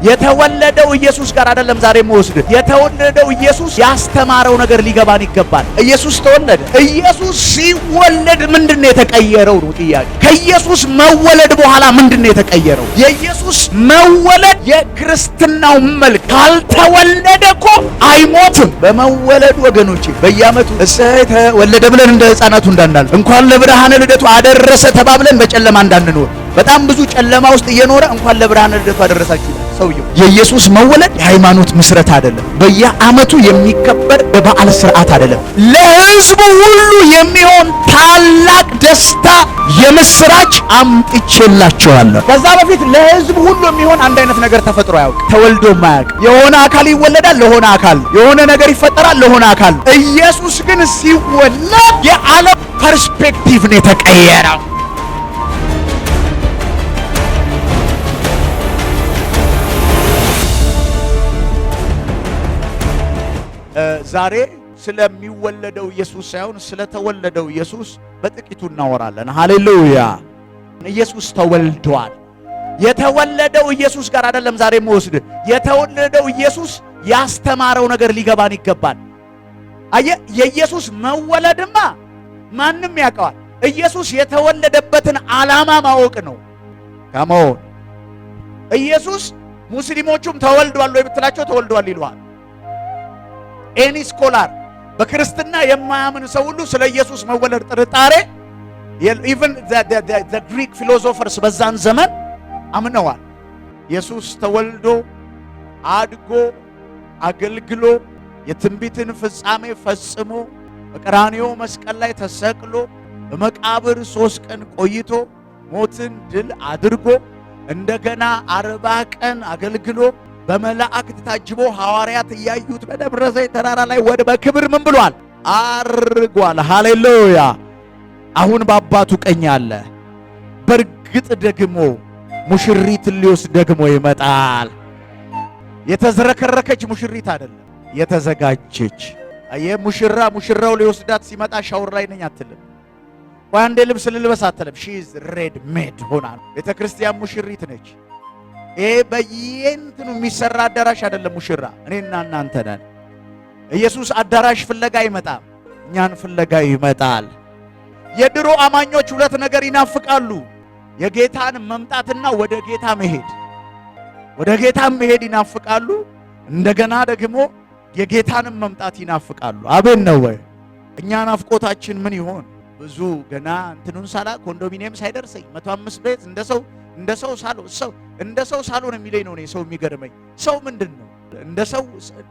የተወለደው ኢየሱስ ጋር አይደለም ዛሬ መወስድ። የተወለደው ኢየሱስ ያስተማረው ነገር ሊገባን ይገባል። ኢየሱስ ተወለደ። ኢየሱስ ሲወለድ ምንድነው የተቀየረው ነው ጥያቄ። ከኢየሱስ መወለድ በኋላ ምንድነው የተቀየረው? የኢየሱስ መወለድ የክርስትናው መልክ። ካልተወለደ እኮ አይሞትም። በመወለዱ ወገኖቼ በየዓመቱ እሰይ ተወለደ ብለን እንደ ሕፃናቱ እንዳናል እንኳን ለብርሃነ ልደቱ አደረሰ ተባብለን በጨለማ እንዳንኖር። በጣም ብዙ ጨለማ ውስጥ እየኖረ እንኳን ለብርሃነ ልደቱ አደረሳችሁ ሰውየው። የኢየሱስ መወለድ የሃይማኖት ምስረት አይደለም። በየዓመቱ የሚከበር በበዓል ስርዓት አይደለም። ለሕዝቡ ሁሉ የሚሆን ታላቅ ደስታ የምስራች አምጥቼላችኋለሁ። ከዛ በፊት ለሕዝቡ ሁሉ የሚሆን አንድ አይነት ነገር ተፈጥሮ ያውቅ ተወልዶ ማያውቅ። የሆነ አካል ይወለዳል ለሆነ አካል፣ የሆነ ነገር ይፈጠራል ለሆነ አካል። ኢየሱስ ግን ሲወለድ የዓለም ፐርስፔክቲቭ ነው የተቀየረው። ዛሬ ስለሚወለደው ኢየሱስ ሳይሆን ስለተወለደው ኢየሱስ በጥቂቱ እናወራለን። ሃሌሉያ! ኢየሱስ ተወልዷል። የተወለደው ኢየሱስ ጋር አይደለም ዛሬ መወስድ። የተወለደው ኢየሱስ ያስተማረው ነገር ሊገባን ይገባል። አየህ፣ የኢየሱስ መወለድማ ማንም ያውቀዋል። ኢየሱስ የተወለደበትን ዓላማ ማወቅ ነው። ካሞን ኢየሱስ ሙስሊሞቹም ተወልዷል ወይ ብትላቸው ተወልዷል ይሉሃል። ኤኒ ስኮላር በክርስትና የማያምን ሰው ሁሉ ስለ ኢየሱስ መወለድ ጥርጣሬ ኢቭን ዘ ግሪክ ፊሎሶፈርስ በዛን ዘመን አምነዋል። ኢየሱስ ተወልዶ አድጎ አገልግሎ የትንቢትን ፍጻሜ ፈጽሞ በቀራንዮ መስቀል ላይ ተሰቅሎ በመቃብር 3 ቀን ቆይቶ ሞትን ድል አድርጎ እንደገና 40 ቀን አገልግሎ በመላእክት ታጅቦ ሐዋርያት እያዩት በደብረ ዘይት ተራራ ላይ ወደ በክብር ምን ብሏል? አርጓል። ሃሌሉያ! አሁን በአባቱ ቀኝ አለ። በርግጥ ደግሞ ሙሽሪትን ሊወስድ ደግሞ ይመጣል። የተዝረከረከች ሙሽሪት አይደለም፣ የተዘጋጀች። ሙሽራው ሊወስዳት ሲመጣ ሻወር ላይ ነኝ አትልም። አንዴ ልብስ ልልበስ አትልም። ሺ ኢዝ ሬድ ሜድ ሆና ቤተክርስቲያን ሙሽሪት ነች። ይሄ በየእንትኑ የሚሰራ አዳራሽ አይደለም። ሙሽራ እኔና እናንተ ነን። ኢየሱስ አዳራሽ ፍለጋ አይመጣም፣ እኛን ፍለጋ ይመጣል። የድሮ አማኞች 2 ነገር ይናፍቃሉ። የጌታን መምጣትና ወደ ጌታ መሄድ። ወደ ጌታ መሄድ ይናፍቃሉ። እንደገና ደግሞ የጌታንም መምጣት ይናፍቃሉ። አቤን ነው ወይ? እኛ ናፍቆታችን ምን ይሆን? ብዙ ገና እንትኑን ሳላ ኮንዶሚኒየም ሳይደርሰኝ 105 ቤት እንደ ሰው ሳሎን የሚለኝ ነው። ሰው የሚገርመኝ ሰው ምንድን ነው?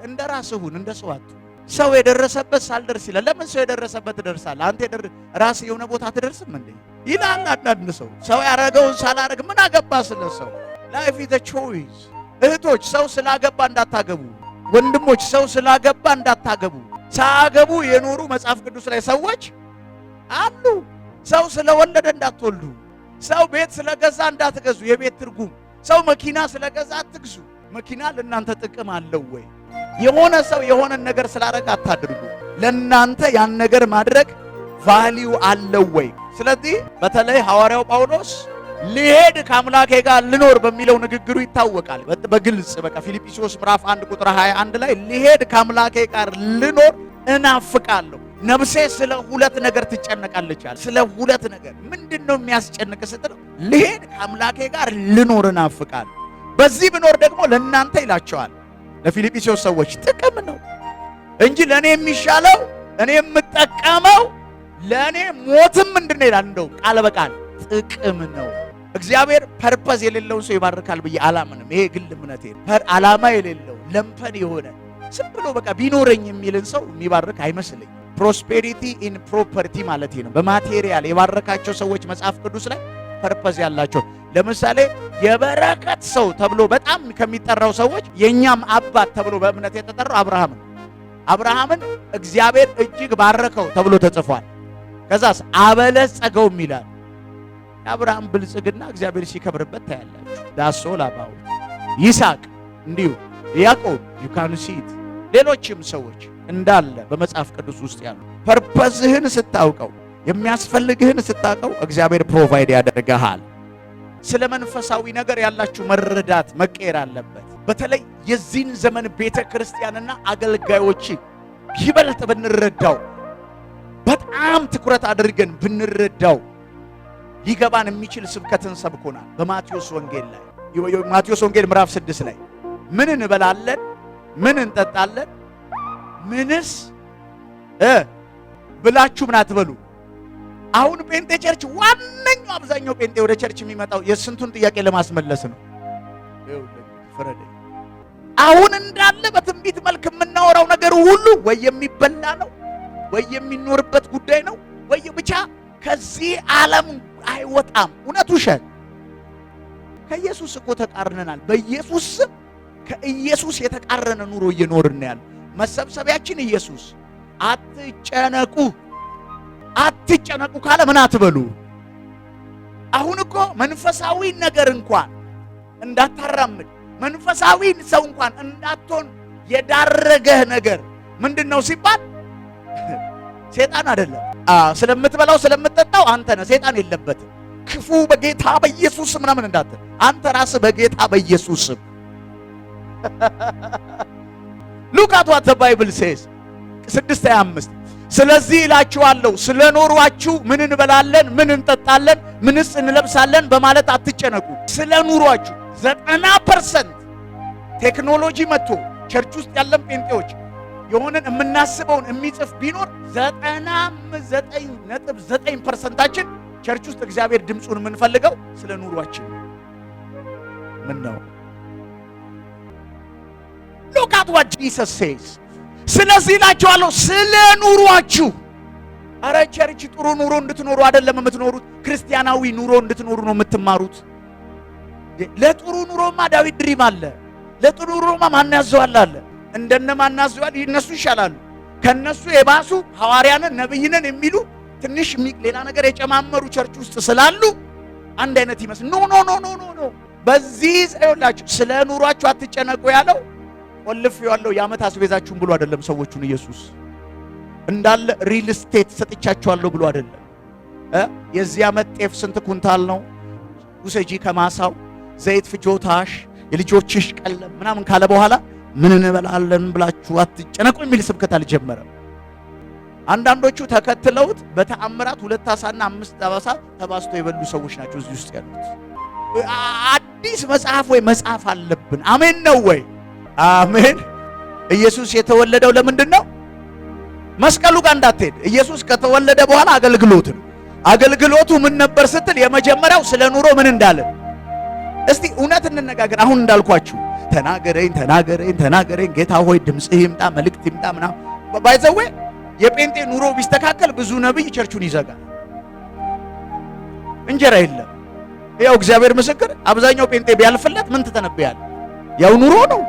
እንደ ራስህ ሁን፣ እንደ ሰው አትሁን። ሰው የደረሰበት ሳልደርስ ይላል። ለምን ሰው የደረሰበት ትደርሳለህ? አንተ ራስህ የሆነ ቦታ ትደርስም እንዴ ይላል አንዳንድ ሰው። ሰው ያረገውን ሳላረግ ምን አገባ ስለ ሰው። ላይፍ ኢዝ አ ቾይስ። እህቶች ሰው ስላገባ እንዳታገቡ፣ ወንድሞች ሰው ስላገባ እንዳታገቡ። ሳያገቡ የኖሩ መጽሐፍ ቅዱስ ላይ ሰዎች አሉ። ሰው ስለወለደ እንዳትወልዱ። ሰው ቤት ስለገዛ እንዳትገዙ። የቤት ትርጉም ሰው መኪና ስለገዛ አትግዙ። መኪና ለእናንተ ጥቅም አለው ወይ? የሆነ ሰው የሆነ ነገር ስላደረገ አታድርጉ። ለእናንተ ያን ነገር ማድረግ ቫልዩ አለው ወይ? ስለዚህ በተለይ ሐዋርያው ጳውሎስ ሊሄድ ከአምላኬ ጋር ልኖር በሚለው ንግግሩ ይታወቃል። በግልጽ በቃ ፊልጵስዩስ ምዕራፍ 1 ቁጥር 21 ላይ ሊሄድ ከአምላኬ ጋር ልኖር እናፍቃለሁ። ነፍሴ ስለ 2 ነገር ትጨነቃለች አለ። ስለ 2 ነገር ምንድነው የሚያስጨንቅ ስትለው ልሄድ ከአምላኬ ጋር ልኖር እናፍቃለሁ። በዚህ ብኖር ደግሞ ለእናንተ ይላቸዋል ለፊልጵስዩስ ሰዎች ጥቅም ነው እንጂ ለኔ የሚሻለው እኔ የምጠቀመው ለኔ ሞትም ምንድነው ይላል። እንደው ቃል በቃል ጥቅም ነው። እግዚአብሔር ፐርፐዝ የሌለው ሰው ይባርካል ብዬ አላምንም። ይሄ ግል እምነቴ ነው። ዓላማ የሌለው ለምፐን የሆነ ዝም ብሎ በቃ ቢኖረኝ የሚልን ሰው የሚባርክ አይመስልኝ። ፕሮስፔሪቲ ኢን ፕሮፐርቲ ማለት ነው። በማቴሪያል የባረካቸው ሰዎች መጽሐፍ ቅዱስ ላይ ፐርፐዝ ያላቸው። ለምሳሌ የበረከት ሰው ተብሎ በጣም ከሚጠራው ሰዎች የኛም አባት ተብሎ በእምነት የተጠራው አብርሃምን እግዚአብሔር እጅግ ባረከው ተብሎ ተጽፏል። ከዛስ አበለጸገውም ይላል። የአብርሃም ብልጽግና እግዚአብሔር ሲከብርበት ታያላችሁ። ዳሶላ ባው ይስሐቅ እንዲሁ ያዕቆብ you can see it። ሌሎችም ሰዎች እንዳለ በመጽሐፍ ቅዱስ ውስጥ ያሉ ፐርፐዝህን ስታውቀው የሚያስፈልግህን ስታውቀው እግዚአብሔር ፕሮቫይድ ያደርጋል። ስለ መንፈሳዊ ነገር ያላችሁ መረዳት መቀየር አለበት። በተለይ የዚህን ዘመን ቤተክርስቲያንና አገልጋዮች ይበልጥ ብንረዳው በጣም ትኩረት አድርገን ብንረዳው ሊገባን የሚችል ስብከትን ሰብኮናል። በማቴዎስ ወንጌል ላይ ማቴዎስ ወንጌል ምዕራፍ 6 ላይ ምን እንበላለን፣ ምን እንጠጣለን፣ ምንስ ብላችሁ ምን አትበሉ። አሁን ጴንጤ ቸርች ዋነኛው አብዛኛው ጴንጤ ወደ ቸርች የሚመጣው የስንቱን ጥያቄ ለማስመለስ ነው። አሁን እንዳለ በትንቢት መልክ የምናወራው ነገር ሁሉ ወይ የሚበላ ነው ወይ የሚኖርበት ጉዳይ ነው ወይ ብቻ ከዚህ ዓለም አይወጣም። እውነት ውሸት? ከኢየሱስ እኮ ተቃርነናል። በኢየሱስ ስም ከኢየሱስ የተቃረነ ኑሮ እየኖርን ያለ መሰብሰቢያችን ኢየሱስ። አትጨነቁ አትጨነቁ ካለ ምን አትበሉ። አሁን እኮ መንፈሳዊ ነገር እንኳን እንዳታራምድ መንፈሳዊ ሰው እንኳን እንዳትሆን የዳረገህ ነገር ምንድነው ሲባል ሰይጣን አይደለም። ስለምትበላው ስለምትጠጣው አንተ ነህ፣ ሰይጣን የለበትም። ክፉ በጌታ በኢየሱስ ስም ምናምን እንዳትል፣ አንተ ራስህ በጌታ በኢየሱስ ስም። Look at what the Bible says 6:25 ስለዚህ እላችኋለሁ ስለ ኑሯችሁ ምን እንበላለን፣ ምን እንጠጣለን፣ ምንስ እንለብሳለን በማለት አትጨነቁ። ስለ ኑሯችሁ 90% ቴክኖሎጂ መጥቶ ቸርች ውስጥ ያለን ጴንጤዎች የሆነን የምናስበውን የሚጽፍ ቢኖር 99.9% ቸርች ውስጥ እግዚአብሔር ድምፁን የምንፈልገው ስለ ኑሯችን ምን ነው? Look at what Jesus says ስለዚህ እላችኋለሁ ስለ ኑሯችሁ። አረ ቸርች ጥሩ ኑሮ እንድትኖሩ አይደለም የምትኖሩት፣ ክርስቲያናዊ ኑሮ እንድትኖሩ ነው የምትማሩት። ለጥሩ ኑሮማ ዳዊት ድሪም አለ። ለጥሩ ኑሮማ ማን ያዘዋል አለ። እንደነ ማን ያዘዋል? እነሱ ይሻላሉ። ከነሱ የባሱ ሐዋርያንን ነብይንን የሚሉ ትንሽ ሌላ ነገር የጨማመሩ ቸርች ውስጥ ስላሉ አንድ አይነት ይመስል ኖ ኖ ኖ ኖ ኖ በዚህ ይኸውላችሁ ስለ ኑሯችሁ አትጨነቁ ያለው ወልፍ ያለው የዓመት አስቤዛችሁን ብሎ አይደለም። ሰዎቹን ኢየሱስ እንዳለ ሪል ስቴት ሰጥቻችኋለሁ ብሎ አይደለም። የዚህ ዓመት ጤፍ ስንት ኩንታል ነው ውሰጂ ከማሳው፣ ዘይት ፍጆታሽ፣ የልጆችሽ ቀለም ምናምን ካለ በኋላ ምን እንበላለን ብላችሁ አትጨነቁ የሚል ስብከት አልጀመረም። አንዳንዶቹ ተከትለውት በተአምራት 2 ዓሳና 5 ዓሳ ተባስቶ የበሉ ሰዎች ናቸው እዚህ ውስጥ ያሉት። አዲስ መጽሐፍ ወይ መጽሐፍ አለብን። አሜን ነው ወይ? አሜን። ኢየሱስ የተወለደው ለምንድን ነው? መስቀሉ ጋር እንዳትሄድ። ኢየሱስ ከተወለደ በኋላ አገልግሎቱ ምን ነበር ስትል የመጀመሪያው ስለ ኑሮ ምን እንዳለ እስቲ እውነት እንነጋገር። አሁን እንዳልኳችሁ ተናገረኝ ጌታ ሆይ ድምጽህ ይምጣ መልእክት ይምጣ ምናምን ባይዘዌ የጴንጤ ኑሮ ቢስተካከል ብዙ ነብይ ቸርቹን ይዘጋል። እንጀራ የለም። ያው እግዚአብሔር ምስክር አብዛኛው ጴንጤ ቢያልፍለት ምን ትተነብያለህ? ያው ኑሮ ነው፣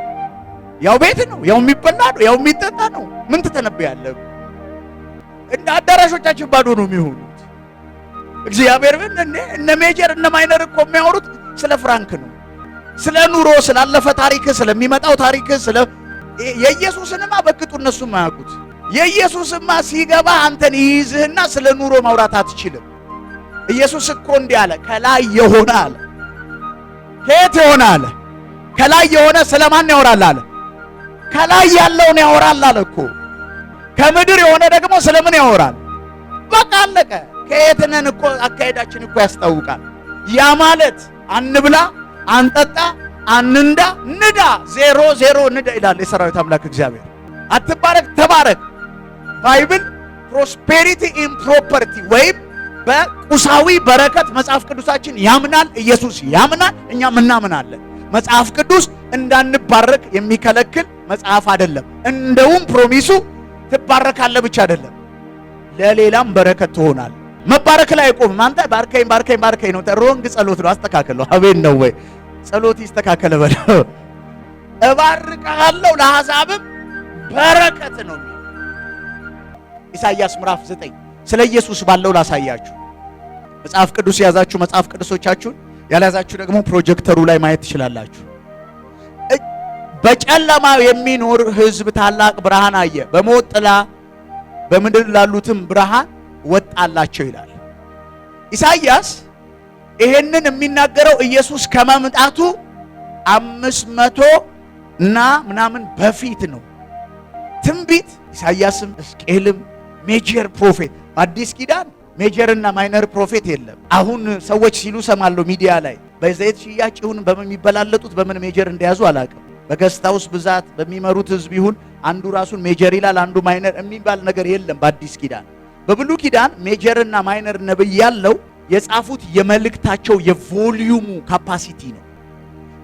ያው ቤት ነው፣ ያው የሚበላ ነው፣ ያው የሚጠጣ ነው። ምን ትተነብያለህ? እንደ አዳራሾቻችን ባዶ ነው የሚሆኑት። እግዚአብሔር እነ ሜጀር እነ ማይነር እኮ የሚያወሩት ስለ ፍራንክ ነው፣ ስለ ኑሮ፣ ስላለፈ ታሪክ፣ ስለሚመጣው ታሪክ፣ ስለ የኢየሱስንማ በቅጡ እነሱ ማያውቁት። የኢየሱስማ ሲገባ አንተን ይይዝህና ስለ ኑሮ ማውራት አትችልም። ኢየሱስ እኮ እንዲህ አለ፣ ከላይ የሆነ አለ። ከየት የሆነ አለ? ከላይ የሆነ ስለማን ያወራል አለ? ከላይ ያለውን ያወራል አለ እኮ። ከምድር የሆነ ደግሞ ስለምን ያወራል? በቃ አለቀ። ከየት ነን እኮ አካሄዳችን እኮ ያስታውቃል። ያ ማለት አንብላ፣ አንጠጣ፣ አንንዳ፣ ንዳ፣ 0 ንዳ ይላል የሰራዊት አምላክ እግዚአብሔር። አትባረክ፣ ተባረክ። ባይብል ፕሮስፔሪቲ ኢን ፕሮፐርቲ ወይም በቁሳዊ በረከት መጽሐፍ ቅዱሳችን ያምናል። ኢየሱስ ያምናል፣ እኛም እናምናለን። መጽሐፍ ቅዱስ እንዳንባረክ የሚከለክል መጽሐፍ አይደለም። እንደውም ፕሮሚሱ ትባረካለህ ብቻ አይደለም፣ ለሌላም በረከት ትሆናል። መባረክ ላይ አይቆምም። አንተ ባርከኝ ነው። ሮንግ ጸሎት ነው። አስተካክለው። አቤት ነው ወይ? ጸሎት ይስተካከለ በለው። እባርካለሁ ለአሕዛብም በረከት ነው። ኢሳይያስ ምዕራፍ 9 ስለ ኢየሱስ ባለው ላሳያችሁ። መጽሐፍ ቅዱስ ያዛችሁ መጽሐፍ ቅዱሶቻችሁን ያላዛችሁ ደግሞ ፕሮጀክተሩ ላይ ማየት ትችላላችሁ። በጨለማ የሚኖር ሕዝብ ታላቅ ብርሃን አየ፣ በሞት ጥላ በምድር ላሉትም ብርሃን ወጣላቸው ይላል ኢሳይያስ። ይሄንን የሚናገረው ኢየሱስ ከመምጣቱ 500 እና ምናምን በፊት ነው። ትንቢት ኢሳይያስም ሕዝቅኤልም ሜጀር ፕሮፌት። በአዲስ ኪዳን ሜጀርና ማይነር ፕሮፌት የለም። አሁን ሰዎች ሲሉ ሰማለሁ ሚዲያ ላይ በዘይት ሽያጭ ይሁን በምን የሚበላለጡት በምን ሜጀር እንደያዙ አላውቅም። በገስታውስ ብዛት በሚመሩት ህዝብ ይሁን አንዱ ራሱን ሜጀር ይላል አንዱ ማይነር የሚባል ነገር የለም በአዲስ ኪዳን። በብሉይ ኪዳን ሜጀርና ማይነር ነብይ ያለው የጻፉት የመልእክታቸው የቮሊዩሙ ካፓሲቲ ነው።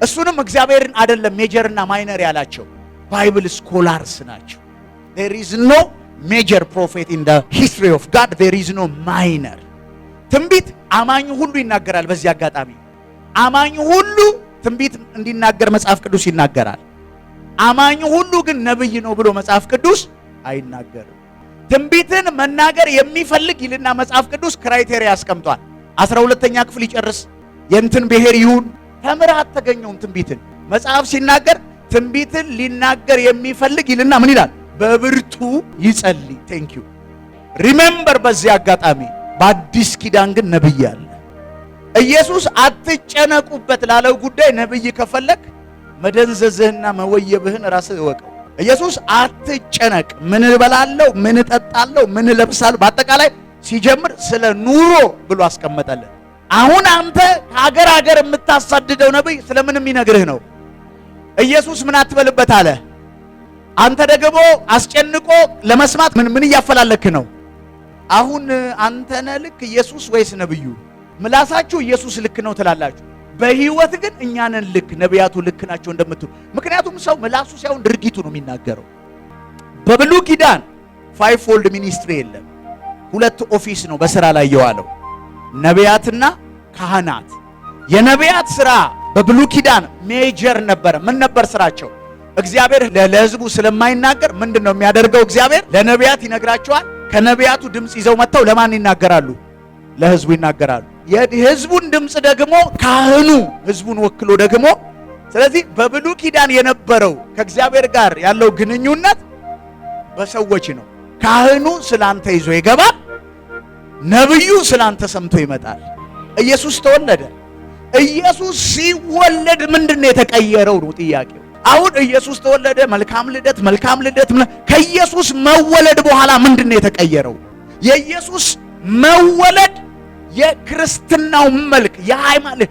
እሱንም እግዚአብሔርን አይደለም ሜጀርና ማይነር ያላቸው ባይብል ስኮላርስ ናቸው። there is no major prophet in the history of God, there is no minor። ትንቢት አማኙ ሁሉ ይናገራል። በዚህ አጋጣሚ አማኙ ሁሉ ትንቢት እንዲናገር መጽሐፍ ቅዱስ ይናገራል። አማኙ ሁሉ ግን ነብይ ነው ብሎ መጽሐፍ ቅዱስ አይናገርም። ትንቢትን መናገር የሚፈልግ ይልና መጽሐፍ ቅዱስ ክራይቴሪያ ያስቀምጧል። 12ኛ ክፍል ይጨርስ የእንትን ብሔር ይሁን ተምረህ አትገኘውም። ትንቢትን መጽሐፍ ሲናገር ትንቢትን ሊናገር የሚፈልግ ይልና ምን ይላል? በብርቱ ይጸልይ። ቴንክ ዩ ሪሜምበር። በዚህ አጋጣሚ በአዲስ ኪዳን ግን ነብይ አለ። ኢየሱስ አትጨነቁበት ላለው ጉዳይ ነብይ ከፈለክ መደንዘዝህና መወየብህን ራስህ እወቀው። ኢየሱስ አትጨነቅ፣ ምን እበላለሁ፣ ምን እጠጣለሁ፣ ምን እለብሳለሁ፣ በአጠቃላይ ሲጀምር ስለ ኑሮ ብሎ አስቀመጠልን። አሁን አንተ ከሀገር ሀገር የምታሳድደው ነብይ ስለምንም ይነግርህ ነው። ኢየሱስ ምን አትበልበት አለ። አንተ ደግሞ አስጨንቆ ለመስማት ምን እያፈላለክ ነው? አሁን አንተ ነህ ልክ ኢየሱስ ወይስ ነብዩ? ምላሳችሁ ኢየሱስ ልክ ነው ትላላችሁ፣ በህይወት ግን እኛ ነን ልክ፣ ነቢያቱ ልክ ናቸው እንደምትሉ። ምክንያቱም ሰው ምላሱ ሳይሆን ድርጊቱ ነው የሚናገረው። በብሉይ ኪዳን ፋይቭ ፎልድ ሚኒስትሪ የለም። ሁለት ኦፊስ ነው በስራ ላይ የዋለው፣ ነቢያትና ካህናት። የነቢያት ስራ በብሉይ ኪዳን ሜጀር ነበረ። ምን ነበር ስራቸው? እግዚአብሔር ለህዝቡ ስለማይናገር ምንድነው የሚያደርገው? እግዚአብሔር ለነቢያት ይነግራቸዋል። ከነቢያቱ ድምፅ ይዘው መጥተው ለማን ይናገራሉ? ለህዝቡ ይናገራሉ። የህዝቡን ድምፅ ደግሞ ካህኑ ህዝቡን ወክሎ ደግሞ። ስለዚህ በብሉይ ኪዳን የነበረው ከእግዚአብሔር ጋር ያለው ግንኙነት በሰዎች ነው። ካህኑ ስላንተ ይዞ ይገባል፣ ነብዩ ስላንተ ሰምቶ ይመጣል። ኢየሱስ ተወለደ። ኢየሱስ ሲወለድ ምንድነው የተቀየረው ነው ጥያቄው። አሁን ኢየሱስ ተወለደ፣ መልካም ልደት መልካም ልደት። ከኢየሱስ መወለድ በኋላ ምንድነው የተቀየረው? የኢየሱስ መወለድ የክርስትናው መልክ የሃይማኖት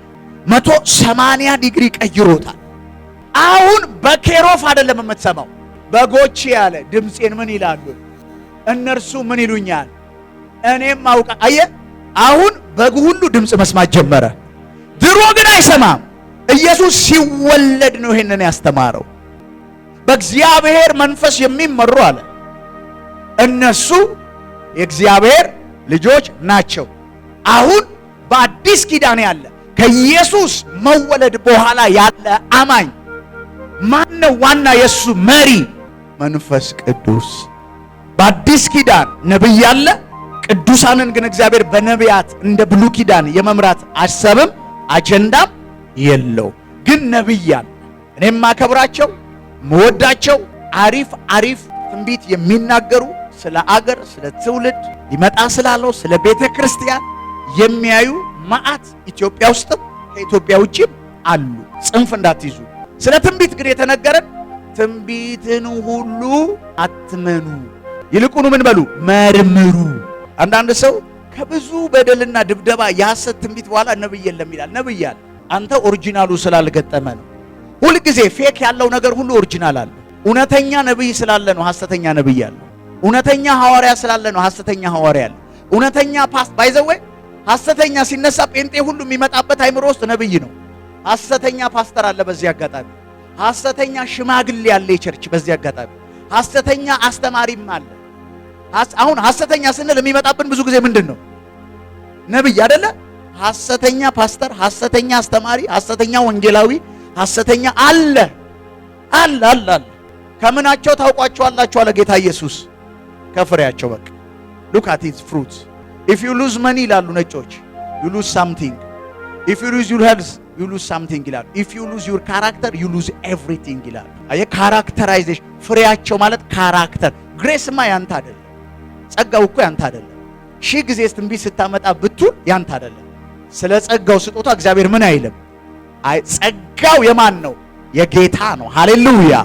180 ዲግሪ ቀይሮታል። አሁን በኬሮፍ አይደለም የምትሰማው። በጎቼ ያለ ድምፄን ምን ይላሉ? እነርሱ ምን ይሉኛል? እኔም አውቃ። አየህ፣ አሁን በግ ሁሉ ድምፅ መስማት ጀመረ። ድሮ ግን አይሰማም። ኢየሱስ ሲወለድ ነው ይሄንን ያስተማረው። በእግዚአብሔር መንፈስ የሚመሩ አለ እነሱ የእግዚአብሔር ልጆች ናቸው። አሁን በአዲስ ኪዳን ያለ ከኢየሱስ መወለድ በኋላ ያለ አማኝ ማን ነው? ዋና የሱ መሪ መንፈስ ቅዱስ። በአዲስ ኪዳን ነብይ ያለ፣ ቅዱሳንን ግን እግዚአብሔር በነቢያት እንደ ብሉይ ኪዳን የመምራት አሰብም አጀንዳም የለው። ግን ነብይ ያለ እኔም ማከብራቸው መወዳቸው አሪፍ ትንቢት የሚናገሩ ስለ አገር፣ ስለ ትውልድ ሊመጣ ስላለው ስለ ቤተ ክርስቲያን የሚያዩ ማአት ኢትዮጵያ ውስጥም ከኢትዮጵያ ውጭም አሉ። ጽንፍ እንዳትይዙ። ስለ ትንቢት ግን የተነገረን ትንቢትን ሁሉ አትመኑ፣ ይልቁኑ ምን በሉ? መርምሩ። አንዳንድ ሰው ከብዙ በደልና ድብደባ የሐሰት ትንቢት በኋላ ነብይ የለም ይላል። ነብይ አለ። አንተ ኦሪጂናሉ ስላልገጠመ ነው። ሁልጊዜ ፌክ ያለው ነገር ሁሉ ኦሪጂናል አለ። እውነተኛ ነብይ ስላለ ነው ሐሰተኛ ነብይ አለ። እውነተኛ ሐዋርያ ስላለ ነው ሐሰተኛ ሐዋርያ አለ። እውነተኛ ባይዘዌ ሐሰተኛ ሲነሳ ጴንጤ ሁሉ የሚመጣበት አይምሮ ውስጥ ነብይ ነው። ሐሰተኛ ፓስተር አለ በዚህ አጋጣሚ። ሐሰተኛ ሽማግሌ ያለ የቸርች በዚህ አጋጣሚ። ሐሰተኛ አስተማሪም አለ። አሁን ሐሰተኛ ስንል የሚመጣብን ብዙ ጊዜ ምንድን ነው? ነብይ አይደለ? ሐሰተኛ ፓስተር፣ ሐሰተኛ አስተማሪ፣ ሐሰተኛ ወንጌላዊ፣ ሐሰተኛ አለ። ከምናቸው ታውቋቸዋላችሁ አለ ጌታ ኢየሱስ። ከፍሬያቸው በቃ look at its fruits. if you lose money ይላሉ ነጮች you lose something. if you lose your health you lose something ይላሉ። if you lose your character you lose everything ይላሉ። አየ ካራክተራይዜሽን ፍሬያቸው ማለት ካራክተር። ግሬስማ ያንተ አይደለም። ጸጋው እኮ ያንተ አይደለም። ሺህ ጊዜ ትንቢት ስታመጣ ብትል ያንተ አይደለም። ስለ ጸጋው ስጦታ እግዚአብሔር ምን አይልም። አይ ጸጋው የማን ነው? የጌታ ነው። ሃሌሉያ።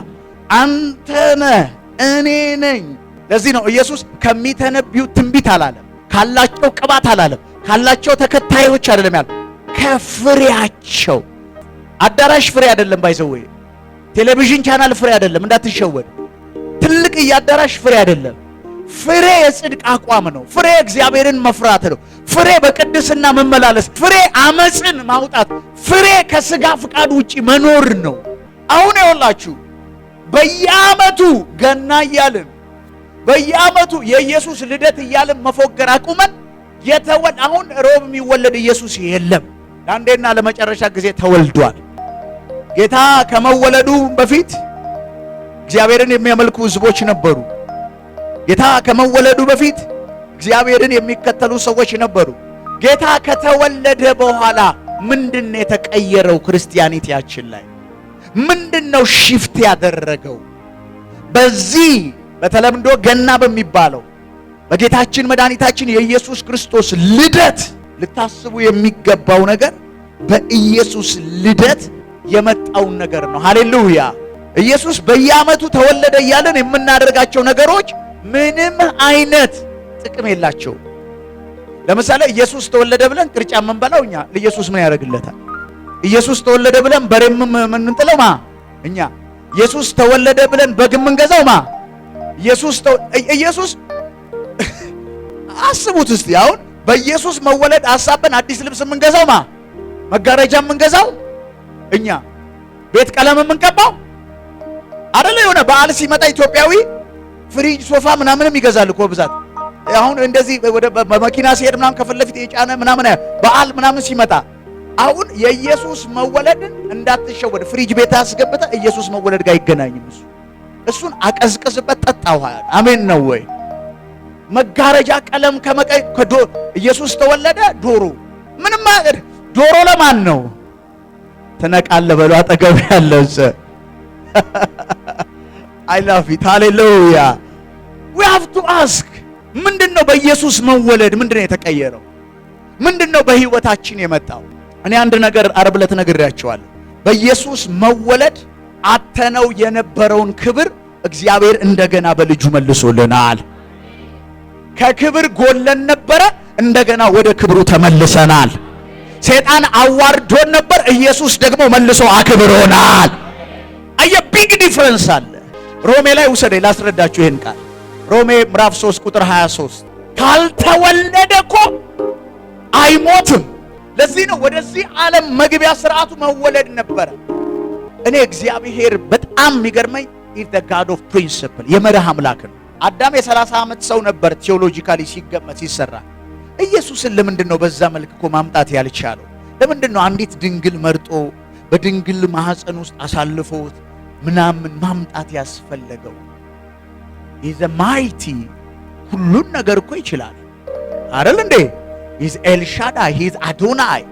አንተ ነህ፣ እኔ ነኝ። ለዚህ ነው ኢየሱስ ከሚተነብዩት ትንቢት አላለም፣ ካላቸው ቅባት አላለም፣ ካላቸው ተከታዮች አይደለም ያለው፣ ከፍሬያቸው። አዳራሽ ፍሬ አይደለም፣ ባይዘው ቴሌቪዥን ቻናል ፍሬ አይደለም፣ እንዳትሸወድ። ትልቅ የአዳራሽ ፍሬ አይደለም። ፍሬ የጽድቅ አቋም ነው። ፍሬ እግዚአብሔርን መፍራት ነው። ፍሬ በቅድስና መመላለስ፣ ፍሬ አመፅን ማውጣት፣ ፍሬ ከስጋ ፍቃድ ውጪ መኖር ነው። አሁን ይኸውላችሁ በየዓመቱ ገና እያልን በየዓመቱ የኢየሱስ ልደት እያልን መፎገር አቁመን አሁን ሮብ የሚወለድ ኢየሱስ የለም። ለአንዴና ለመጨረሻ ጊዜ ተወልዷል። ጌታ ከመወለዱ በፊት እግዚአብሔርን የሚያመልኩ ሕዝቦች ነበሩ። ጌታ ከመወለዱ በፊት እግዚአብሔርን የሚከተሉ ሰዎች ነበሩ። ጌታ ከተወለደ በኋላ ምንድነው የተቀየረው? ክርስቲያኒቲያችን ላይ ምንድነው ሽፍት ያደረገው? በዚህ በተለምዶ ገና በሚባለው በጌታችን መድኃኒታችን የኢየሱስ ክርስቶስ ልደት ልታስቡ የሚገባው ነገር በኢየሱስ ልደት የመጣውን ነገር ነው። ሃሌሉያ። ኢየሱስ በየዓመቱ ተወለደ እያለን የምናደርጋቸው ነገሮች ምንም አይነት ጥቅም የላቸው። ለምሳሌ ኢየሱስ ተወለደ ብለን ቅርጫ የምንበላው እኛ፣ ለኢየሱስ ምን ያደርግለታል? ኢየሱስ ተወለደ ብለን በሬም የምንጥለው እኛ። ኢየሱስ ተወለደ ብለን በግ የምንገዛው ኢየሱስ አስቡት እስቲ። አሁን በኢየሱስ መወለድ ሐሳብን አዲስ ልብስ የምንገዛው መጋረጃ የምንገዛው እኛ፣ ቤት ቀለም የምንቀባው አይደለ? የሆነ በዓል ሲመጣ ኢትዮጵያዊ ፍሪጅ ሶፋ ምናምንም ይገዛል እኮ ብዛት። አሁን እንደዚህ ወደ በመኪና ሲሄድ ምናምን ከፊት ለፊት የጫነ ምናምን በዓል ምናምን ሲመጣ፣ አሁን የኢየሱስ መወለድን እንዳትሸወድ ፍሪጅ ቤት አስገብተ ኢየሱስ መወለድ ጋር አይገናኝም። እሱን አቀዝቅዝበት ጠጣው። አሜን ነው ወይ? መጋረጃ ቀለም ከመቀይ ኢየሱስ ተወለደ። ዶሮ ምንም ማለት ዶሮ ለማን ነው? ትነቃለህ በሉ አጠገብ ያለው I love it. Hallelujah. We have to ask, ምንድነው በኢየሱስ መወለድ ምንድነው የተቀየረው? ምንድነው በህይወታችን የመጣው? እኔ አንድ ነገር ዓርብ ዕለት ነግሬያቸዋለሁ። በኢየሱስ መወለድ አተነው የነበረውን ክብር እግዚአብሔር እንደገና በልጁ መልሶልናል። ከክብር ጎለን ነበረ፣ እንደገና ወደ ክብሩ ተመልሰናል። ሰይጣን አዋርዶን ነበር፣ ኢየሱስ ደግሞ መልሶ አክብሮናል። አየ ቢግ ዲፈረንስ አለ። ሮሜ ላይ ውሰደኝ ላስረዳችሁ ይሄን ቃል። ሮሜ ምዕራፍ 3 ቁጥር 23 ካልተወለደ እኮ አይሞትም። ለዚህ ነው ወደዚህ ዓለም መግቢያ ስርዓቱ መወለድ ነበረ። እኔ እግዚአብሔር በጣም የሚገርመኝ ኢዝ ዘ ጋድ ኦፍ ፕሪንሲፕል፣ የመርህ አምላክ ነው። አዳም የ30 ዓመት ሰው ነበር ቴዎሎጂካሊ ሲገመት ሲሰራ። ኢየሱስን ለምንድን ነው በዛ መልክ እኮ ማምጣት ያልቻለው? ለምንድን ነው አንዲት ድንግል መርጦ በድንግል ማህፀን ውስጥ አሳልፎት ምናምን ማምጣት ያስፈለገው? ኢዝ ማይቲ ሁሉን ነገር እኮ ይችላል አይደል እንዴ? ኢዝ ኤልሻዳይ፣ ኢዝ አዶናይ።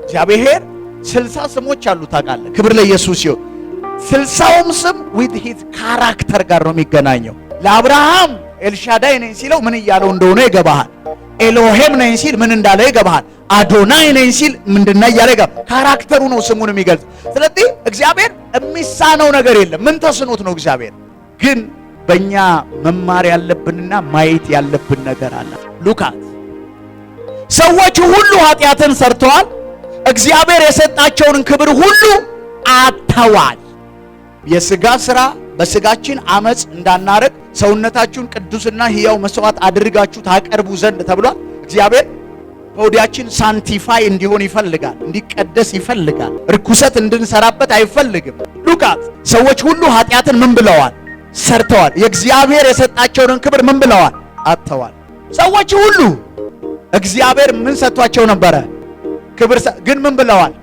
እግዚአብሔር 60 ስሞች አሉት ታውቃለህ። ክብር ለኢየሱስ ይሁን። 60ውም ስም ዊዝ ሂዝ ካራክተር ጋር ነው የሚገናኘው። ለአብርሃም ኤልሻዳይ ነኝ ሲለው ምን እያለው እንደሆነ ይገባሃል። ኤሎሄም ነኝ ሲል ምን እንዳለ ይገባሃል። አዶናይ ነኝ ሲል ምንድነው እያለ ይገባሃል። ካራክተሩ ነው ስሙን የሚገልጽ። ስለዚህ እግዚአብሔር የሚሳነው ነገር የለም። ምን ተስኖት ነው እግዚአብሔር? ግን በእኛ መማር ያለብንና ማየት ያለብን ነገር አለ። ሉቃስ ሰዎች ሁሉ ኃጢአትን ሰርተዋል፣ እግዚአብሔር የሰጣቸውን ክብር ሁሉ አጥተዋል። የሥጋ ሥራ በሥጋችን አመፅ እንዳናረግ ሰውነታችሁን ቅዱስና ሕያው መስዋዕት አድርጋችሁ ታቀርቡ ዘንድ ተብሏል። እግዚአብሔር በወዲያችን ሳንቲፋይ እንዲሆን ይፈልጋል፣ እንዲቀደስ ይፈልጋል። ርኩሰት እንድንሰራበት አይፈልግም። ሉቃስ ሰዎች ሁሉ ኃጢአትን ምን ብለዋል? ሰርተዋል። የእግዚአብሔር የሰጣቸውን ክብር ምን ብለዋል? አጥተዋል። ሰዎች ሁሉ እግዚአብሔር ምን ሰጥቷቸው ነበረ? ክብር። ግን ምን ብለዋል?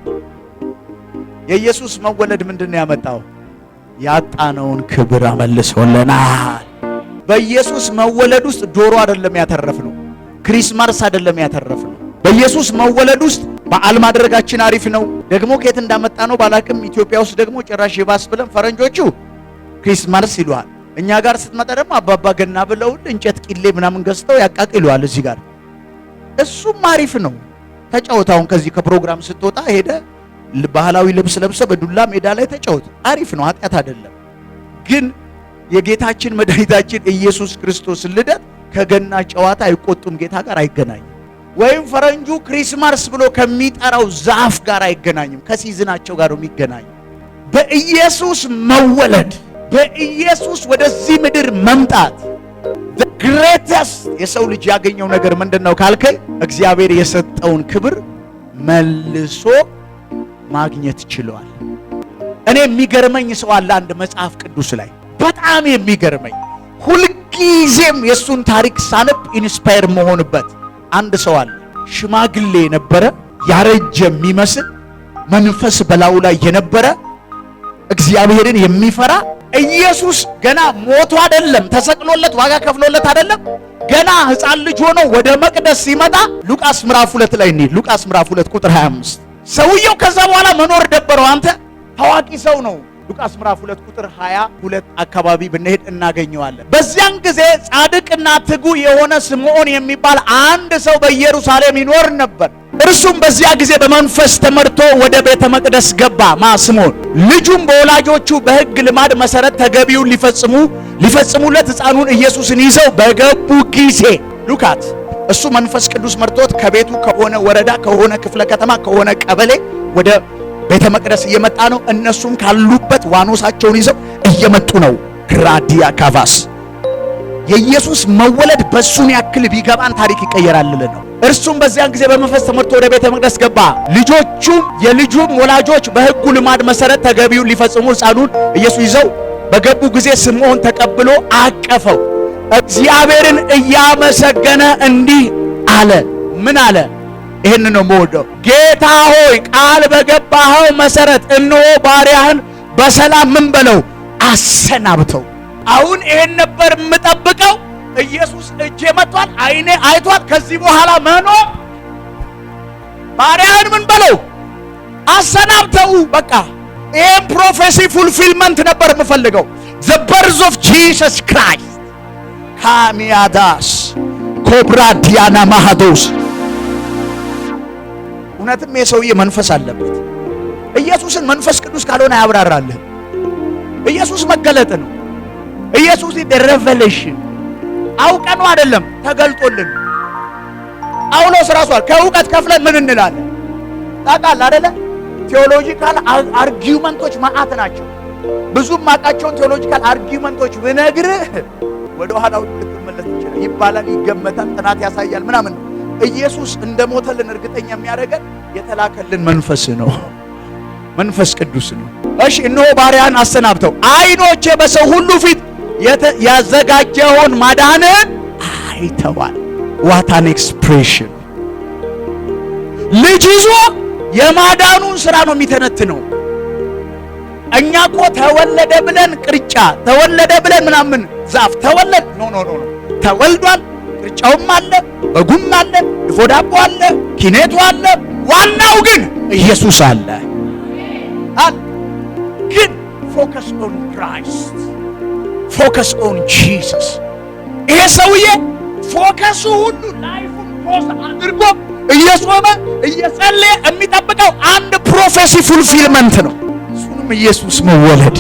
የኢየሱስ መወለድ ምንድነው ያመጣው? ያጣነውን ክብር አመልሶልናል። በኢየሱስ መወለድ ውስጥ ዶሮ አይደለም ያተረፍነው፣ ክሪስማስ አይደለም ያተረፍነው። በኢየሱስ መወለድ ውስጥ በዓል ማድረጋችን አሪፍ ነው። ደግሞ ከየት እንዳመጣ ነው ባላቅም፣ ኢትዮጵያ ውስጥ ደግሞ ጭራሽ ይባስ ብለን ፈረንጆቹ ክሪስማስ ይሉሃል። እኛ ጋር ስትመጣ ደግሞ አባባ ገና ብለው እንጨት ቂሌ ምናምን ገዝተው ያቃቅሉሃል እዚህ ጋር። እሱም አሪፍ ነው። ተጫወታውን ከዚህ ከፕሮግራም ስትወጣ ሄደ ባህላዊ ልብስ ለብሰ በዱላ ሜዳ ላይ ተጫወት፣ አሪፍ ነው፣ ኃጢአት አይደለም። ግን የጌታችን መድኃኒታችን ኢየሱስ ክርስቶስ ልደት ከገና ጨዋታ አይቆጡም ጌታ ጋር አይገናኝም። ወይም ፈረንጁ ክሪስማስ ብሎ ከሚጠራው ዛፍ ጋር አይገናኝም። ከሲዝናቸው ጋር የሚገናኝ በኢየሱስ መወለድ፣ በኢየሱስ ወደዚህ ምድር መምጣት the greatest የሰው ልጅ ያገኘው ነገር ምንድነው ካልከኝ፣ እግዚአብሔር የሰጠውን ክብር መልሶ ማግኘት ችሏል። እኔ የሚገርመኝ ሰው አለ አንድ መጽሐፍ ቅዱስ ላይ በጣም የሚገርመኝ፣ ሁልጊዜም የሱን ታሪክ ሳነብ ኢንስፓየር መሆንበት አንድ ሰው አለ። ሽማግሌ የነበረ ያረጀ የሚመስል መንፈስ በላዩ ላይ የነበረ እግዚአብሔርን የሚፈራ ኢየሱስ ገና ሞቶ አይደለም ተሰቅሎለት ዋጋ ከፍሎለት አይደለም፣ ገና ሕፃን ልጅ ሆኖ ወደ መቅደስ ሲመጣ ሉቃስ ምዕራፍ 2 ላይ እንሂድ። ሉቃስ ምዕራፍ 2 ቁጥር 25 ሰውየው ከዛ በኋላ መኖር ደበረው። አንተ ታዋቂ ሰው ነው። ሉቃስ ምዕራፍ 2 ቁጥር 22 አካባቢ ብንሄድ እናገኘዋለን። በዚያን ጊዜ ጻድቅና ትጉ የሆነ ስምዖን የሚባል አንድ ሰው በኢየሩሳሌም ይኖር ነበር። እርሱም በዚያ ጊዜ በመንፈስ ተመርቶ ወደ ቤተ መቅደስ ገባ። ስምዖን ልጁም በወላጆቹ በሕግ ልማድ መሰረት ተገቢውን ሊፈጽሙለት ሕፃኑን ኢየሱስን ይዘው በገቡ ጊዜ ሉካት እሱ መንፈስ ቅዱስ መርቶት ከቤቱ ከሆነ ወረዳ ከሆነ ክፍለ ከተማ ከሆነ ቀበሌ ወደ ቤተ መቅደስ እየመጣ ነው። እነሱም ካሉበት ዋኖሳቸውን ይዘው እየመጡ ነው። ራዲያ ካቫስ የኢየሱስ መወለድ በሱን ያክል ቢገባን ታሪክ ይቀየራልልን ነው። እርሱም በዚያን ጊዜ በመንፈስ ተመርቶ ወደ ቤተ መቅደስ ገባ። የልጁም ወላጆች በሕጉ ልማድ መሰረት ተገቢውን ሊፈጽሙ ሕፃኑን ኢየሱስ ይዘው በገቡ ጊዜ ስምዖን ተቀብሎ አቀፈው፣ እግዚአብሔርን እያመሰገነ እንዲህ አለ። ምን አለ? ይህን ነው የምወደው። ጌታ ሆይ ቃል በገባኸው መሰረት እነሆ ባሪያህን በሰላም ምን በለው አሰናብተው። አሁን ይሄን ነበር የምጠብቀው። ኢየሱስ እጄ መጥቷል፣ አይኔ አይቷል። ከዚህ በኋላ መኖር ባሪያህን ምን በለው አሰናብተው። በቃ ይሄን ፕሮፌሲ ፉልፊልመንት ነበር የምፈልገው። the birth of Jesus Christ ካሚያዳስ ኮብራ ዲያና ማሃዶስ። እውነትም የሰውዬ መንፈስ አለበት። ኢየሱስን መንፈስ ቅዱስ ካልሆነ ያብራራልህ። ኢየሱስ መገለጥ ነው። ኢየሱስ ሬቨሌሽን አውቀነው አይደለም ተገልጦልን። ጳውሎስ ራሱ ከእውቀት ከፍለን ምን እንላለን ታውቃለህ አይደለ? ቴዎሎጂካል አርጊውመንቶች ማአት ናቸው። ብዙም ማቃቸውን ቴዎሎጂካል አርጊውመንቶች ብነግርህ ወደ ኋላው ልትመለስ ይችላል ይባላል፣ ይገመታል፣ ጥናት ያሳያል ምናምን። ኢየሱስ እንደሞተልን እርግጠኛ የሚያደርገን የተላከልን መንፈስ ነው፣ መንፈስ ቅዱስ ነው። እሺ እነሆ ባሪያን አሰናብተው፣ አይኖቼ በሰው ሁሉ ፊት ያዘጋጀውን ማዳንን አይተዋል። ዋት አን ኤክስፕሬሽን! ልጅ ይዞ የማዳኑን ስራ ነው የሚተነትነው። እኛ እኮ ተወለደ ብለን ቅርጫ ተወለደ ብለን ምናምን ዛፍ ተወለድ ኖ ተወልዷል። ቅርጫውም አለ፣ በጉም አለ፣ ድፎ ዳቦ አለ፣ ኪኔቱ አለ። ዋናው ግን ኢየሱስ አለ። ግን ፎከስ ኦን ክራይስት፣ ፎከስ ኦን ጂሰስ። ይሄ ሰውዬ ፎከሱ ሁሉ ላይፉን ፖዝ አድርጎ እየጾመ እየጸለየ የሚጠብቀው አንድ ፕሮፌሲ ፉልፊልመንት ነው። እሱንም ኢየሱስ መወለድ።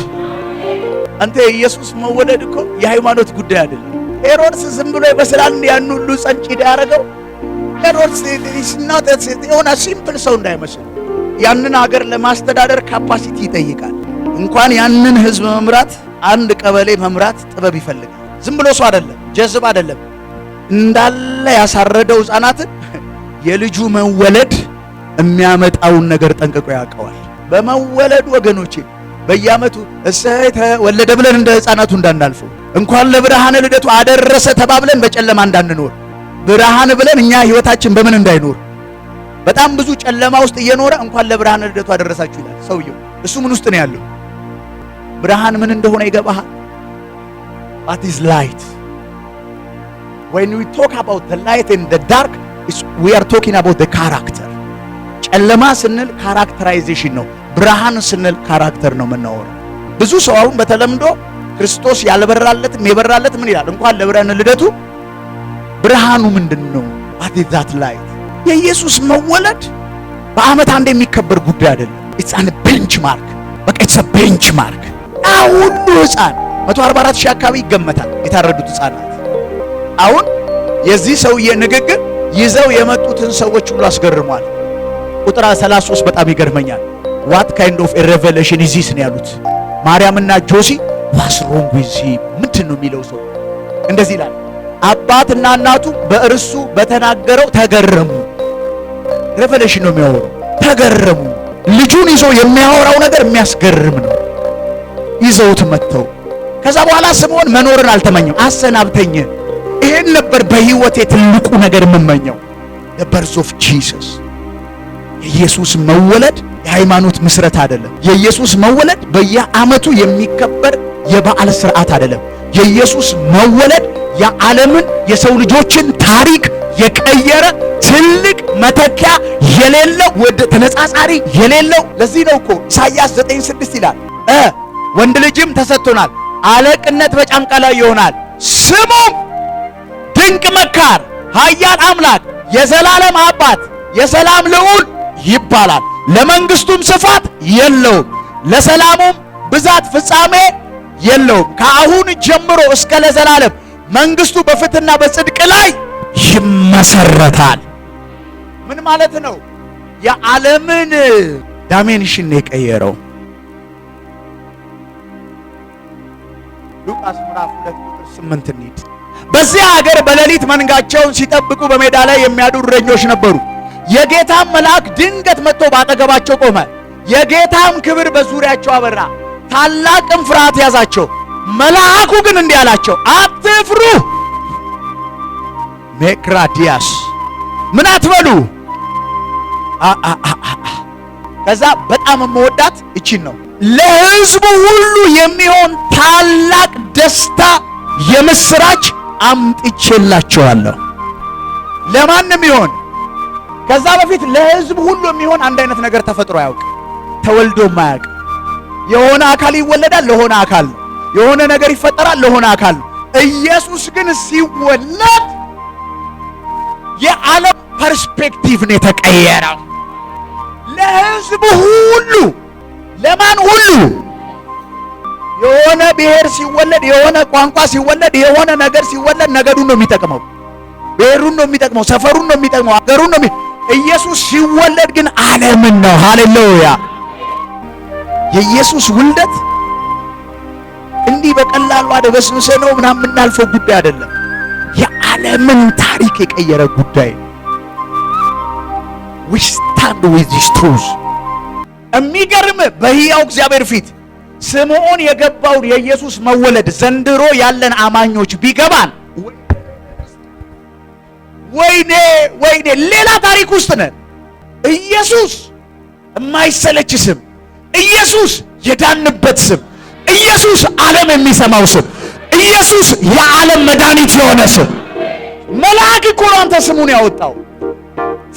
አንተ የኢየሱስ መወለድ እኮ የሃይማኖት ጉዳይ አይደለም። ሄሮድስ ዝም ብሎ ይመስላል ያን ሁሉ ጸንጭ ያደረገው። ሄሮድስ የሆነ ሲምፕል ሰው እንዳይመስል። ያንን ሀገር ለማስተዳደር ካፓሲቲ ይጠይቃል። እንኳን ያንን ህዝብ መምራት፣ አንድ ቀበሌ መምራት ጥበብ ይፈልጋል። ዝም ብሎ ሰው አይደለም፣ ጀዝብ አይደለም። እንዳለ ያሳረደው ሕፃናትን የልጁ መወለድ የሚያመጣውን ነገር ጠንቅቆ ያውቀዋል። በመወለዱ ወገኖቼ በየዓመቱ እሰይ ተወለደ ብለን እንደ ሕፃናቱ እንዳናልፈው፣ እንኳን ለብርሃነ ልደቱ አደረሰ ተባብለን በጨለማ እንዳንኖር፣ ብርሃን ብለን እኛ ህይወታችን በምን እንዳይኖር። በጣም ብዙ ጨለማ ውስጥ እየኖረ እንኳን ለብርሃነ ልደቱ አደረሳችሁ ይላል ሰውየው። እሱ ምን ውስጥ ነው ያለው? ብርሃን ምን እንደሆነ ይገባሃል? What is light? When we talk about the light and the dark, we are talking about the character. ጨለማ ስንል ካራክተራይዜሽን ነው። ብርሃን ስንል ካራክተር ነው የምናወራው። ብዙ ሰው አሁን በተለምዶ ክርስቶስ ያልበራለትም የበራለት ምን ይላል? እንኳን ለብርሃነ ልደቱ ብርሃኑ ምንድነው? What is that light? የኢየሱስ መወለድ በዓመት አንድ የሚከበር ጉዳይ አይደለም። ኢትስ አን ቤንችማርክ። በቃ ኢትስ አ ቤንችማርክ። ሁሉ ሕፃን 144 ሺህ አካባቢ ይገመታል የታረዱት ሕፃናት። አሁን የዚህ ሰውዬ ንግግር ይዘው የመጡትን ሰዎች ሁሉ አስገርሟል። ቁጥር 33 በጣም ይገርመኛል። ዋት ካይንድ ኦፍ ሬቨሌሽን ኢዝ ዚስ ነው ያሉት ማርያምና ጆሲ። ዋትስ ሮንግ ዊዝ ሂም? ምንድን ነው የሚለው ሰው? እንደዚህ ይላል፣ አባትና እናቱ በእርሱ በተናገረው ተገረሙ። ሬቨሌሽን ነው የሚያወሩ። ተገረሙ። ልጁን ይዞ የሚያወራው ነገር የሚያስገርም ነው። ይዘውት መጥተው ከዛ በኋላ ስምዖን መኖርን አልተመኘም። አሰናብተኝ፣ ይሄን ነበር በህይወቴ ትልቁ ነገር የምመኘው። the birth of Jesus። የኢየሱስ መወለድ የሃይማኖት ምስረት አይደለም። የኢየሱስ መወለድ በየዓመቱ የሚከበር የበዓል ስርዓት አይደለም። የኢየሱስ መወለድ የዓለምን የሰው ልጆችን ታሪክ የቀየረ ትልቅ መተኪያ የሌለው ወደ ተነጻጻሪ የሌለው። ለዚህ ነው እኮ ኢሳይያስ 9:6 ይላል ወንድ ልጅም ተሰጥቶናል፣ አለቅነት በጫንቃ ላይ ይሆናል፣ ስሙም ድንቅ መካር፣ ኃያል አምላክ፣ የዘላለም አባት፣ የሰላም ልዑል ይባላል። ለመንግስቱም ስፋት የለውም፣ ለሰላሙም ብዛት ፍጻሜ የለውም። ከአሁን ጀምሮ እስከ ለዘላለም መንግስቱ በፍትህና በጽድቅ ላይ ይመሰረታል። ምን ማለት ነው? የዓለምን ዳይሜንሽን የቀየረው። ሉቃስ ምዕራፍ 2 ቁጥር 8 እንሂድ። በዚያ ሀገር በሌሊት መንጋቸውን ሲጠብቁ በሜዳ ላይ የሚያድሩ እረኞች ነበሩ። የጌታም መልአክ ድንገት መጥቶ ባጠገባቸው ቆመ። የጌታም ክብር በዙሪያቸው አበራ፣ ታላቅም ፍርሃት ያዛቸው። መልአኩ ግን እንዲህ አላቸው፣ አትፍሩ። ሜክራዲያስ ምን አትበሉ። ከዛ በጣም የምወዳት እቺን ነው። ለሕዝቡ ሁሉ የሚሆን ታላቅ ደስታ የምስራች አምጥቼላቸዋለሁ። ለማንም ይሆን? ከዛ በፊት ለሕዝቡ ሁሉ የሚሆን አንድ አይነት ነገር ተፈጥሮ አያውቅ፣ ተወልዶ ማያውቅ። የሆነ አካል ይወለዳል፣ ለሆነ አካል ነው። የሆነ ነገር ይፈጠራል፣ ለሆነ አካል ነው። ኢየሱስ ግን ሲወለድ የዓለም ፐርስፔክቲቭ ነው የተቀየረው። ለሕዝቡ ሁሉ። ለማን ሁሉ? የሆነ ብሔር ሲወለድ፣ የሆነ ቋንቋ ሲወለድ፣ የሆነ ነገር ሲወለድ ነገዱን ነው የሚጠቅመው፣ ብሔሩን ነው የሚጠቅመው፣ ሰፈሩን ነው የሚጠቅመው፣ ሀገሩን ነው። ኢየሱስ ሲወለድ ግን ዓለምን ነው። ሃሌሉያ! የኢየሱስ ውልደት እንዲህ በቀላሉ አደበስብሰ ነው ምናምን የምናልፈው ጉዳይ አይደለም። የዓለምን ታሪክ የቀየረ ጉዳይ ነው። we stand with this truth። የሚገርም በሕያው እግዚአብሔር ፊት ስምዖን የገባውን የኢየሱስ መወለድ ዘንድሮ ያለን አማኞች ቢገባን ወይኔ ወይኔ ሌላ ታሪክ ውስጥ ነን። ኢየሱስ የማይሰለች ስም፣ ኢየሱስ የዳንበት ስም፣ ኢየሱስ ዓለም የሚሰማው ስም፣ ኢየሱስ የዓለም መድኃኒት የሆነ ስም። መልአክ እኮ ነው አንተ ስሙን ያወጣው።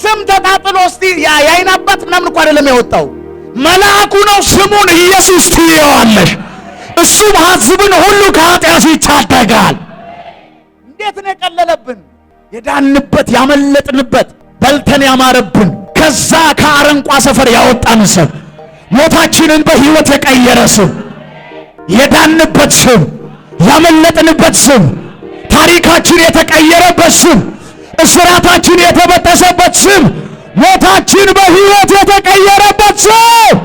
ስም ተጣጥሎ እስቲ የዓይን አባት ምናምን እኮ አይደለም ያወጣው፣ መልአኩ ነው። ስሙን ኢየሱስ ትይዋለሽ። እሱም ሕዝብን ሁሉ ከኃጢአት ይታደጋል። እንዴት ነው የቀለለብን! የዳንበት ያመለጥንበት በልተን ያማረብን ከዛ ከአረንቋ ሰፈር ያወጣን ስም፣ ሞታችንን በሕይወት የቀየረ ስም፣ የዳንበት ስም፣ ያመለጥንበት ስም፣ ታሪካችን የተቀየረበት ስም፣ እስራታችን የተበጠሰበት ስም፣ ሞታችን በሕይወት የተቀየረበት ስም።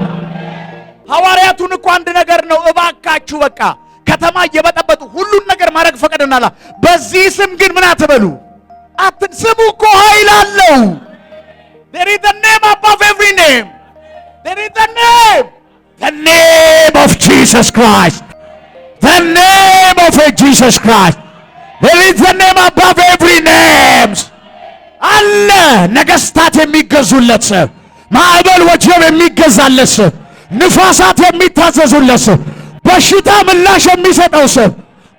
ሐዋርያቱን እኮ አንድ ነገር ነው፣ እባካችሁ በቃ ከተማ እየበጠበጡ ሁሉን ነገር ማድረግ ፈቀደናል። በዚህ ስም ግን ምን አትበሉ። ስሙ እኮ ኃይል አለው። there is a name above every name. there is a name, the name of Jesus Christ, the name of Jesus Christ. there is a name above every name. አለ ነገስታት የሚገዙለት ስም፣ ማዕበል ወጀብ የሚገዛለት ስም፣ ንፋሳት የሚታዘዙለት ስም፣ በሽታ ምላሽ የሚሰጠው ስም፣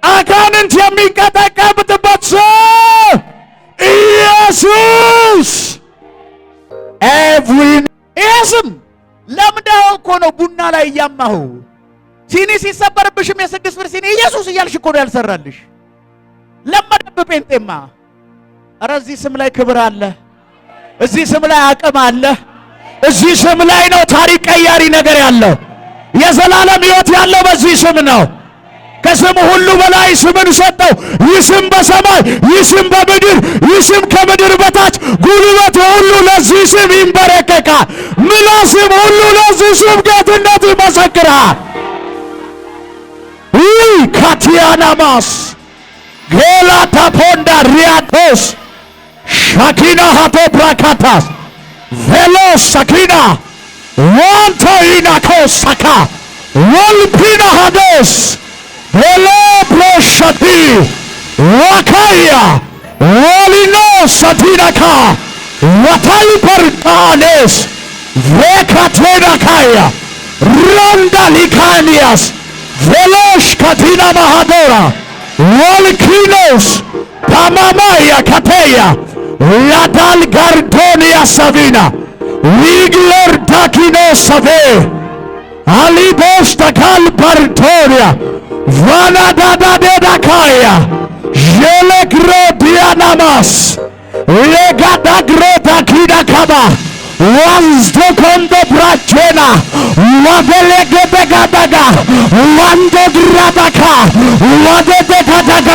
አጋንንት የሚንቀጠቀጥበት ስም ኢየሱስ። ስም ለምዳው እኮ ነው። ቡና ላይ እያማሁ ሲኒ ሲሰበርብሽም የ6 ብር ሲኒ ኢየሱስ እያልሽ እኮ ነው ያልሰራልሽ። ለመደብ ጴንጤማ። ኧረ እዚህ ስም ላይ ክብር አለ፣ እዚህ ስም ላይ አቅም አለ፣ እዚህ ስም ላይ ነው ታሪክ ቀያሪ ነገር ያለው። የዘላለም ሕይወት ያለው በዚህ ስም ነው። ከስም ሁሉ በላይ ስምን ሰጠው። ይህ ስም በሰማይ፣ ይህ ስም በምድር፣ ይህ ስም ከምድር በታች ጉልበት ሁሉ ለዚህ ስም ይንበረከካል። ምላስም ሁሉ ለዚህ ስም ጌትነት ይመሰክራል። ይህ ካቲያናማስ ጌላታ ፖንዳ ሪያቶስ ሻኪና ሃቶ ብራካታስ ቬሎስ ሳኪና ዋንቶ ኢናኮስ ሳካ ወልፒና ሃዶስ ፕሮሻቲ ዋካያ ወሊኖ ሳቲናካ ዋታይ ፐርታኔስ ቬካቴናካያ ሮንዳ ሊካኒያስ ቬሎሽ ካቲና ማሃዶራ ወልኪኖስ ፓማማያ ካቴያ ላዳል ጋርዶኒያ ሳቪና ዊግለር ዳኪኖ ሳቬ አሊቦስ ተካል ፓርቶሪያ ቫናዳዳዴዳካያ ዤሌግሮ ዲያናማስ ሌጋዳግሮ ዳኪዳካባ ዋንዝዶ ኮንዶ ብራቼና ዋበሌገበጋዳጋ ዋንዶ ድራዳካ ዋደደጋዳጋ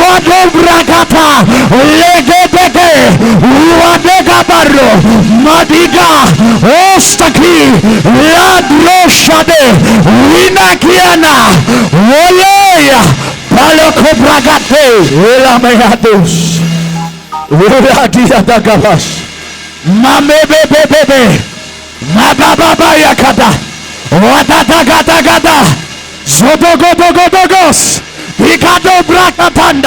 ዋዶ ብራጋታ ሌጌደጌ ዋደጋባሮ ማዲጋ ኦስተኪ ላድሮሻዴ ዊናኪያና ወሌያ ባሎኮ ብራጋቴ ላመያዶስ ወላዲያዳጋባስ ማሜቤቤቤቤ ማባባባ ያካዳ ዋዳዳጋዳጋዳ ዞዶጎዶጎዶጎስ ቢካዶ ብራካታንዳ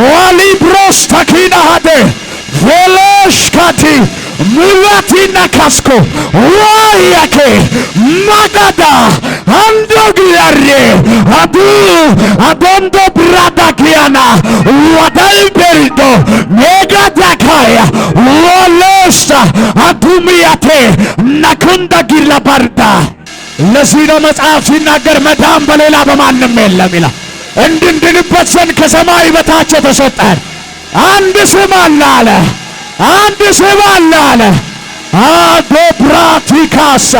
ዋሊብሮስ ታኪና ሃደ ቬሎሽካቲ ሙላቲና ካስኮ ዋያኬ ማጋዳ አንዶግላሬ አዱ አዶንዶ ብራዳኪያና ዋዳልቤልዶ ሜጋዳካያ ወሎስታ አዱሚያቴ ናኩንዳ ጊላ ባርዳ። ለዚህ ነው መጽሐፍ ሲናገር መዳን በሌላ በማንም የለም ይላል። እንድንድንበት ዘንድ ከሰማይ በታች የተሰጠን አንድ ስም አለ አለ። አንድ ስም አለ አለ። አዶብራቲካሳ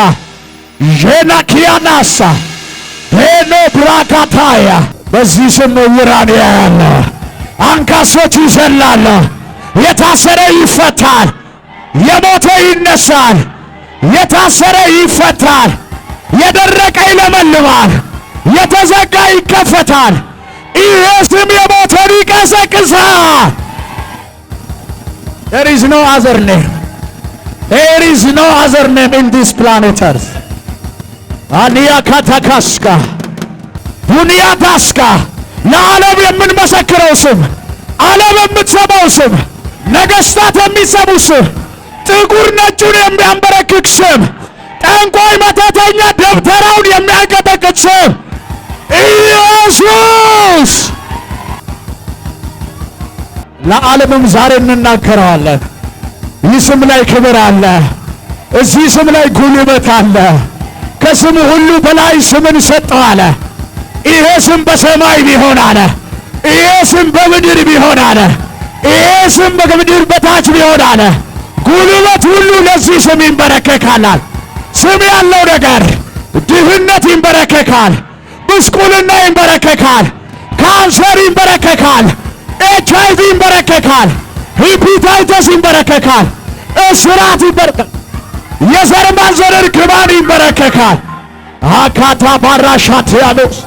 ዤናኪያናሳ ሄኖ ብራካታያ። በዚህ ስም ዕውራን ያያል፣ አንካሶች ይዘላል፣ የታሰረ ይፈታል፣ የሞተ ይነሳል፣ የታሰረ ይፈታል፣ የደረቀ ይለመልማል፣ የተዘጋ ይከፈታል። ይህ ስም የሞተን ይቀሰቅሳል። There is no other name. There is no other name in this planet Earth. አኒያ ካታካስካ ዱንያ ታስካ ለዓለም የምንመሰክረው ስም፣ ዓለም የምትሰማው ስም፣ ነገሥታት የሚሰሙ ስም፣ ጥቁር ነጩን የሚያንበረክክ ስም፣ ጠንቋይ መተተኛ ደብተራውን የሚያንቀጠቅጥ ስም ኢየሱስ። ለዓለምም ዛሬ እንናገረዋለን። ይህ ስም ላይ ክብር አለ። እዚህ ስም ላይ ጉልበት አለ። ከስም ሁሉ በላይ ስምን ሰጠው አለ። ይሄ ስም በሰማይ ቢሆን አለ፣ ይሄ ስም በምድር ቢሆን አለ፣ ይሄ ስም በምድር በታች ቢሆን አለ፣ ጉልበት ሁሉ ለዚህ ስም ይንበረከካል። ስም ያለው ነገር ድህነት ይንበረከካል፣ ብስቁልና ይንበረከካል፣ ካንሰር ይንበረከካል፣ ኤችአይቪ ይንበረከካል፣ ሂፓታይተስ ይንበረከካል፣ እስራት ይንበረከካል፣ የዘር ማንዘር እርግማን ይንበረከካል። አካታ ባራሻት ያሉስ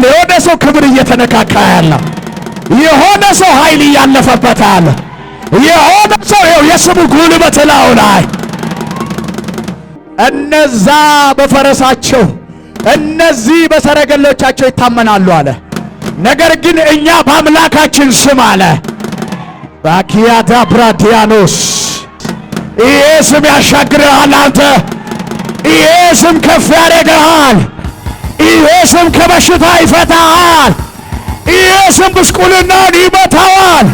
የሆነ ሰው ክብር እየተነካካ ያለ፣ የሆነ ሰው ኃይል እያለፈበት ያለ፣ የሆነ ሰው የስሙ ጉልበት ላዩ ላይ እነዛ በፈረሳቸው እነዚህ በሰረገሎቻቸው ይታመናሉ አለ። ነገር ግን እኛ በአምላካችን ስም አለ ባኪያዳ ብራዲያኖስ። ይሄ ስም ያሻግርሃል አንተ። ይሄ ስም ከፍ ያደርግሃል። ይሄ ስም ከበሽታ ይፈታሃል። ይሄ ስም ብስቁልናን ይመታዋል።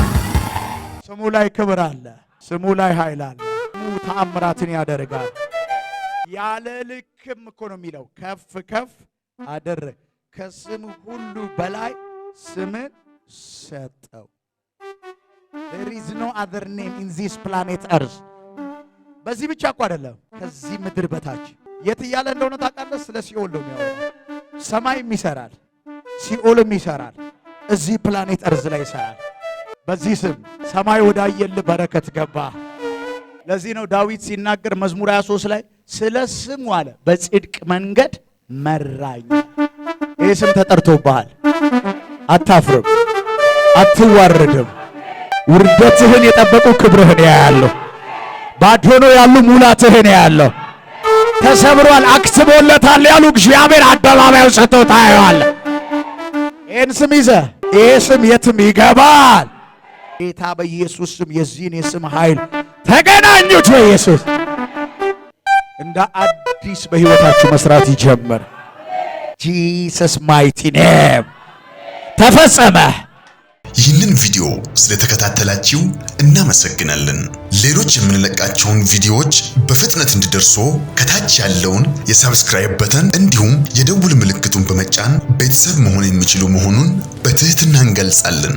ስሙ ላይ ክብር አለ። ስሙ ላይ ኃይል አለ። ስሙ ተአምራትን ያደርጋል። ያለ ልክም እኮ ነው የሚለው። ከፍ ከፍ አደረግ ከስም ሁሉ በላይ ስምን ሰጠው። there is no other name in this planet earth። በዚህ ብቻ እኮ አይደለም፣ ከዚህ ምድር በታች የት እያለ እንደሆነ ታውቃለህ? ስለ ሲኦል ነው የሚያወራው። ሰማይም ይሰራል፣ ሲኦልም ይሰራል፣ እዚህ ፕላኔት እርዝ ላይ ይሰራል። በዚህ ስም ሰማይ ወዳየል በረከት ገባ። ለዚህ ነው ዳዊት ሲናገር መዝሙር 23 ላይ ስለ ስሙ አለ በጽድቅ መንገድ መራኝ። ይህ ስም ተጠርቶብሃል። አታፍርም፣ አትዋረድም። ውርደትህን የጠበቁ ክብርህን ያያለሁ። ባዶ ነው ያሉ ሙላትህን ያያለሁ። ተሰብሯል አክስቦለታል ያሉ እግዚአብሔር አደባባዩ ሰጥቶት ታየዋል። ይህን ስም ይዘህ ይህ ስም የትም ይገባል። ጌታ በኢየሱስ ስም የዚህን የስም ኃይል ተገናኙት። በኢየሱስ እንደ አዲስ በሕይወታችሁ መስራት ይጀምር። ጂሰስ ማይቲ ኔም ተፈጸመ። ይህንን ቪዲዮ ስለተከታተላችሁ እናመሰግናለን። ሌሎች የምንለቃቸውን ቪዲዮዎች በፍጥነት እንዲደርሱ ከታች ያለውን የሰብስክራይብ በተን እንዲሁም የደውል ምልክቱን በመጫን ቤተሰብ መሆን የሚችሉ መሆኑን በትህትና እንገልጻለን።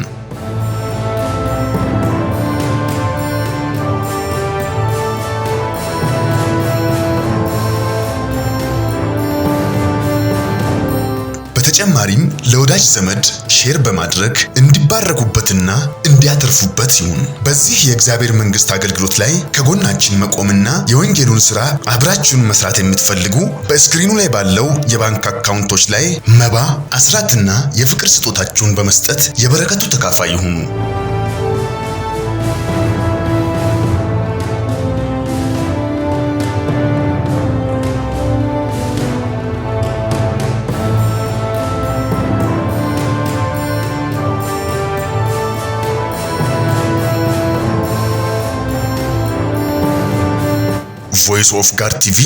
በተጨማሪም ለወዳጅ ዘመድ ሼር በማድረግ እንዲባረኩበትና እንዲያተርፉበት ይሁን። በዚህ የእግዚአብሔር መንግስት አገልግሎት ላይ ከጎናችን መቆምና የወንጌሉን ሥራ አብራችሁን መስራት የምትፈልጉ በስክሪኑ ላይ ባለው የባንክ አካውንቶች ላይ መባ፣ አስራትና የፍቅር ስጦታችሁን በመስጠት የበረከቱ ተካፋይ ይሁኑ። ቮይስ ኦፍ ጋድ ቲቪ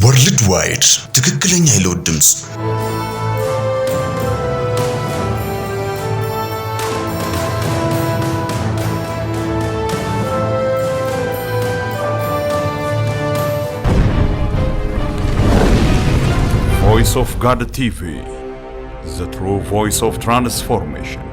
ወርልድ ዋይድ ትክክለኛ የለውጥ ድምፅ። ቮይስ ኦፍ ጋድ ቲቪ, the true voice of transformation.